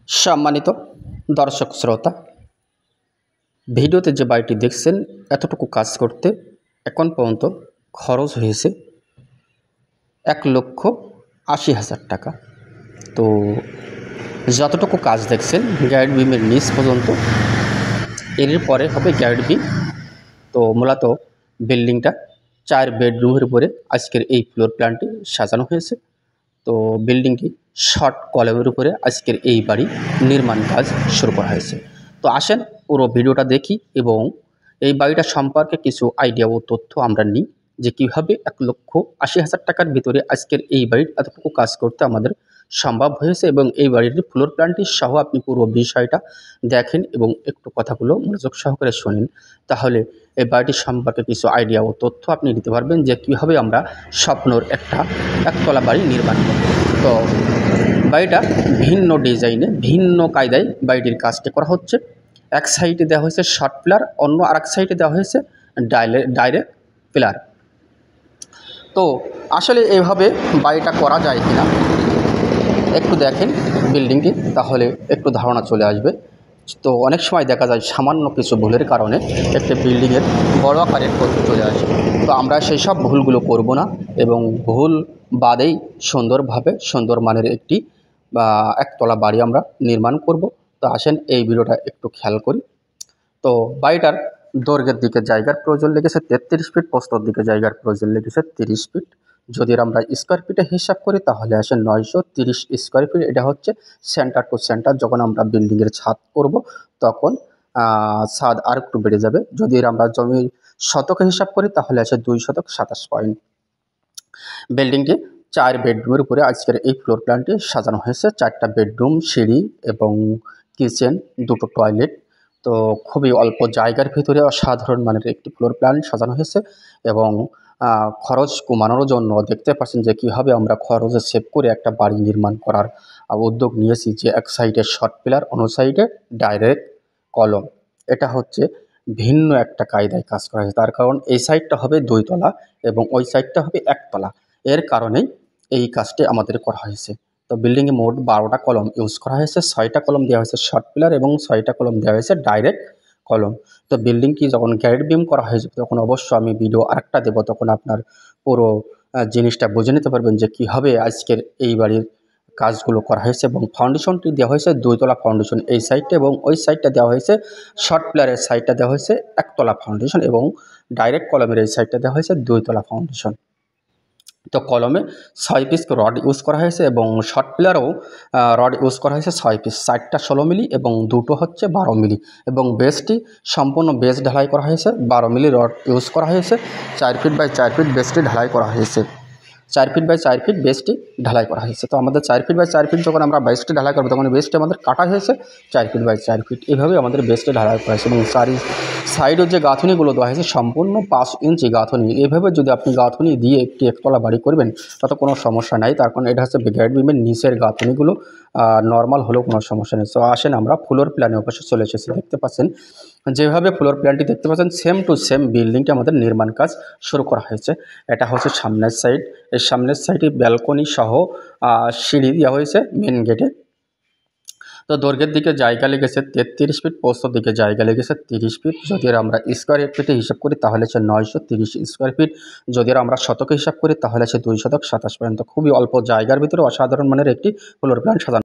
সম্মানিত দর্শক শ্রোতা, ভিডিওতে যে বাড়িটি দেখছেন এতটুকু কাজ করতে এখন পর্যন্ত খরচ হয়েছে 1,80,000 টাকা। তো যতটুকু কাজ দেখছেন গ্যারেড বিমের নিচ পর্যন্ত, এর পরে হবে গ্যারেড বিম। তো মূলত বিল্ডিংটা 4 বেডরুমের উপরে আজকের এই ফ্লোর প্ল্যানটি সাজানো হয়েছে। তো বিল্ডিংটি শর্ট কলামের উপরে আজকের এই বাড়ি নির্মাণ কাজ শুরু করা হয়েছে। তো আসেন পুরো ভিডিওটা দেখি এবং এই বাড়িটা সম্পর্কে কিছু আইডিয়া ও তথ্য আমরা নিই যে কীভাবে 1,80,000 টাকার ভিতরে আজকের এই বাড়ির এতটুকু কাজ করতে আমাদের সম্ভব হয়েছে এবং এই বাড়ির ফ্লোর প্ল্যানটি সহ আপনি পুরো বিষয়টা দেখেন এবং একটু কথাগুলো মনোযোগ সহকারে শোনেন। তাহলে এই বাড়িটির সম্পর্কে কিছু আইডিয়া ও তথ্য আপনি নিতে পারবেন যে কীভাবে আমরা স্বপ্নর একটা একতলা বাড়ি নির্মাণ করব। তো বাড়িটা ভিন্ন ডিজাইনে ভিন্ন কায়দায় বাড়িটির কাজটি করা হচ্ছে। এক সাইডে দেওয়া হয়েছে শর্ট পিলার, অন্য আরেক সাইডে দেওয়া হয়েছে ডাইরেক্ট পিলার। তো আসলে এভাবে বাড়িটা করা যায় কিনা একটু দেখেন বিল্ডিংটি, তাহলে একটু ধারণা চলে আসবে। তো অনেক সময় দেখা যায় সামান্য কিছু ভুলের কারণে একটা বিল্ডিংয়ের বড় আকারের ক্ষতি চলে আসে। তো আমরা সেই সব ভুলগুলো করব না এবং ভুল বাদেই সুন্দরভাবে সুন্দর মানের একটি একতলা বাড়ি আমরা নির্মাণ করব। তো আসেন এই ভিডিওটা একটু খেয়াল করি। তো বাড়িটার দৈর্ঘ্যের দিকে জায়গার প্রয়োজন লেগেছে 33 ফিট, প্রস্থর দিকে জায়গার প্রয়োজন লেগেছে 30 ফিট। যদি আমরা স্কোয়ার ফিটে হিসাব করি তাহলে আসে 930 স্কোয়ার ফিট। এটা হচ্ছে সেন্টার টু সেন্টার। যখন আমরা বিল্ডিংয়ের ছাদ করব তখন ছাদ আর একটু বেড়ে যাবে। যদি আমরা জমির শতকে হিসাব করি তাহলে আসে 2 শতক 27 পয়েন্ট। বিল্ডিংটি 4 বেডরুমের উপরে আজকের এই ফ্লোর প্ল্যানটি সাজানো হয়েছে। 4টা বেডরুম, সিঁড়ি এবং কিচেন, 2টো টয়লেট। তো খুবই অল্প জায়গার ভিতরে অসাধারণ মানের একটি ফ্লোর প্ল্যান সাজানো হয়েছে এবং খরচ কমানোর জন্য দেখতে পাচ্ছেন যে কীভাবে আমরা খরচে সেভ করে একটা বাড়ি নির্মাণ করার উদ্যোগ নিয়েছি। যে এক সাইডে শর্ট পিলার, অন্য সাইডে ডাইরেক্ট কলম। এটা হচ্ছে ভিন্ন একটা কায়দায় কাজ করা হয়েছে। তার কারণ এই সাইডটা হবে 2 তলা এবং ওই সাইডটা হবে 1 তলা। এর কারণেই এই কাজটি আমাদের করা হয়েছে। তো বিল্ডিংয়ে মোট 12টা কলম ইউজ করা হয়েছে। 6টা কলম দেওয়া হয়েছে শর্ট পিলার এবং 6টা কলম দেওয়া হয়েছে ডাইরেক্ট কলম। তো বিল্ডিংটি যখন গ্যারেড বিম করা হয়েছে তখন অবশ্য আমি ভিডিও আরেকটা দেবো, তখন আপনার পুরো জিনিসটা বুঝে নিতে পারবেন যে কীভাবে আজকের এই বাড়ির কাজগুলো করা হয়েছে। এবং ফাউন্ডেশনটি দেওয়া হয়েছে 2 তলা ফাউন্ডেশন এই সাইডটা এবং ওই সাইডটা দেওয়া হয়েছে শর্ট পিলারের সাইডটা দেওয়া হয়েছে 1 তলা ফাউন্ডেশন এবং ডাইরেক্ট কলমের এই সাইডটা দেওয়া হয়েছে 2 তলা ফাউন্ডেশন। তো কলমে 6 পিস রড ইউজ করা হয়েছে এবং শর্ট পিলারেও রড ইউজ করা হয়েছে 6 পিস। 4টা 16 মিলি এবং 2টো হচ্ছে 12 মিলি এবং বেসটি সম্পূর্ণ বেস ঢালাই করা হয়েছে। 12 মিলি রড ইউজ করা হয়েছে। 4 ফিট বাই 4 ফিট বেসটি ঢালাই করা হয়েছে। 4 ফিট বাই 4 ফিট বেসটি ঢালাই করা হয়েছে। তো আমাদের 4 ফিট বাই 4 ফিট যখন আমরা বেসটি ঢালাই করবো তখন বেসটি আমাদের কাটা হয়েছে 4 ফিট বাই 4 ফিট। এভাবেই আমাদের বেসটি ঢালাই করা হয়েছে এবং সাইডের যে গাঁথনিগুলো দেওয়া হয়েছে সম্পূর্ণ 5 ইঞ্চি গাঁথনি। এভাবে যদি আপনি গাঁথনি দিয়ে একটি একতলা বাড়ি করবেন তাতে কোনো সমস্যা নাই। তার কারণ এটা হচ্ছে গ্যারেড বিমের নিচের গাঁথনিগুলো নর্মাল হলেও কোনো সমস্যা নেই। তো আসেন আমরা ফ্লোর প্ল্যানে অবশ্য চলে এসেছি। দেখতে পাচ্ছেন যেভাবে ফ্লোর প্ল্যানটি দেখতে পাচ্ছেন সেম টু সেম বিল্ডিংটি আমাদের নির্মাণ কাজ শুরু করা হয়েছে। এটা হচ্ছে সামনের সাইড। এই সামনের সাইডে ব্যালকনি সহ সিঁড়ি দেওয়া হয়েছে মেন গেটে। তো দৈর্ঘ্যের দিকে জায়গা লেগেছে 33 ফিট, প্রস্থর দিকে জায়গা লেগেছে 30 ফিট। যদি আমরা স্কোয়ার ফিটে হিসাব করি তাহলে হচ্ছে 930 স্কোয়ার ফিট। যদি আমরা শতকে হিসাব করি তাহলে হচ্ছে 2 শতক 27 পয়েন্ট। খুবই অল্প জায়গার ভিতরে অসাধারণ মানের একটি ফ্লোর প্ল্যান সাজানো।